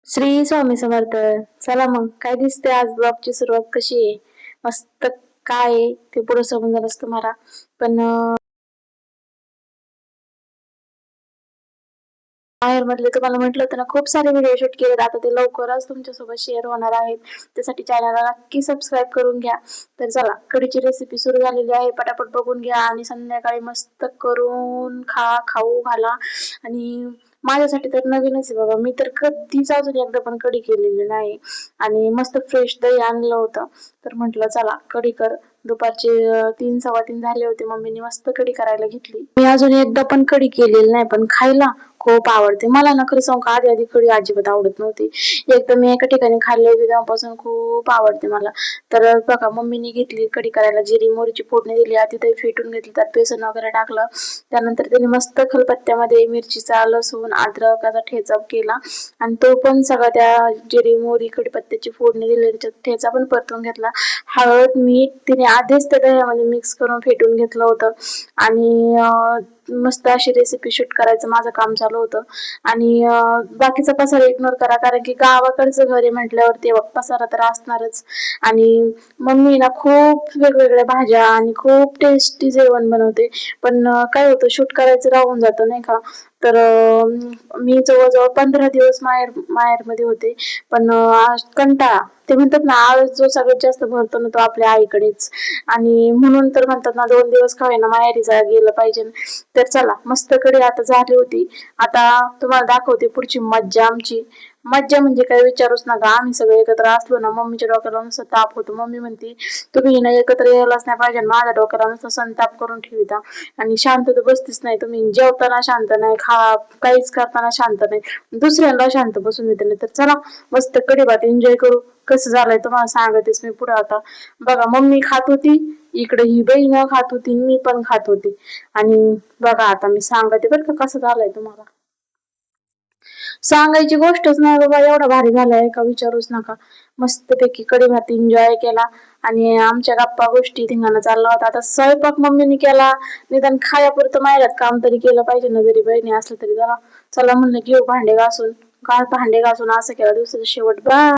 श्री स्वामी समर्थ. चला मग काय दिसते आज ब्लॉगची सुरुवात कशी आहे? मस्त. काय आहे ते पुढे समजणारच तुम्हाला. पण माहेर मधले तुम्हाला म्हटलं होतं ना, खूप सारे व्हिडिओ शूट केलेत. आता ते लवकरच तुमच्यासोबत शेअर होणार आहेत. त्यासाठी चॅनलला नक्की सबस्क्राईब करून घ्या. तर चला, कढीची रेसिपी सुरू झालेली आहे. पटापट बघून घ्या आणि संध्याकाळी मस्त करून खाऊ घाला. आणि माझ्यासाठी तर नवीनच आहे बाबा. मी तर कधीच अजून एकदा पण कढी केलेली नाही. आणि मस्त फ्रेश दही आणलं होतं. तर म्हटलं चला कढी कर. दुपारचे 3 सव्वा 3 झाले होते. मम्मीने मस्त कढी करायला घेतली. मी अजून एकदा पण कढी केलेली नाही, पण खायला खूप आवडते मला ना. खरं सांगू का, आधी आधी कढी अजिबात आवडत नव्हती. एकदा मी एका ठिकाणी खाल्ली होती, तेव्हापासून खूप आवडते मला. तर बघा, मम्मीने घेतली कढी करायला, जिरी मोहरीची फोडणी दिली, आधी दही फेटून घेतली, त्यात बेसन वगैरे टाकलं. त्यानंतर त्यांनी मस्त खलबत्त्यामध्ये मिरचीचा, लसूण, अद्रकाचा ठेचा केला आणि तो पण सगळा त्या जिरी मोहरी कढीपत्त्याची फोडणी दिली, त्याच्यात ठेचा पण परतून घेतला. हळद मीठ तिने आधीच त्या दह्यामध्ये मिक्स करून फेटून घेतलं होतं. आणि मस्त अशी रेसिपी शूट करायचं माझं काम चालू होतं. आणि बाकीचा पसारा इग्नोर करा, कारण की गावाकडचं घर आहे म्हटल्यावरती पसारा तर असणारच. आणि मम्मी ना खूप वेगवेगळ्या भाज्या आणि खूप टेस्टी जेवण बनवते. पण काय होतं, शूट करायचं राहून जातं नाही का. तर मी जवळजवळ 15 दिवस माहेरमध्ये होते. पण कंटाळा, ते म्हणतात ना, आळस जो सगळ्यात जास्त भरतो ना, तो आपल्या आईकडेच. आणि म्हणून तर म्हणतात ना, 2 दिवस का होईना माहेरी गेलं पाहिजे. तर चला, मस्त कढी आता झाली होती. आता तुम्हाला दाखवते पुढची मज्जा. आमची मज्जा म्हणजे काय विचारूच नका. आम्ही सगळे एकत्र असलो ना, मम्मीच्या डोक्याला नुसतं ताप होतो. मम्मी म्हणते तुम्ही ना एकत्र यायलाच नाही पाहिजे, माझ्या डोक्याला नुसतं संताप करून ठेवता आणि शांत तर बसतीच नाही. तुम्ही जेवताना शांत नाही, काहीच करताना शांत नाही, दुसऱ्यांना शांत बसून देते नाही. तर चला, मस्त कढी भात एन्जॉय करू. कसं झालंय तुम्हाला सांगतेच मी पुढे. आता बघा, मम्मी खात होती, इकडे ही बहीण खात होती, मी पण खात होती. आणि बघा, आता मी सांगते बरं का कसं झालंय तुम्हाला. सांगायची गोष्टच नाही बाबा, एवढा भारी झालाय का विचारूच नका. मस्तपैकी कढी भात एन्जॉय केला. आणि आमच्या गप्पा गोष्टी धिंगाणा चालला होता. आता स्वयंपाक मम्मीने केला, निदान खायापुरतं मायरात काम तरी केलं पाहिजे ना, जरी बहिणी असलं तरी. जरा चला म्हणलं घेऊ भांडे घासून. काय भांडे घासून असं केलं दिवसाचा शेवट. बाय.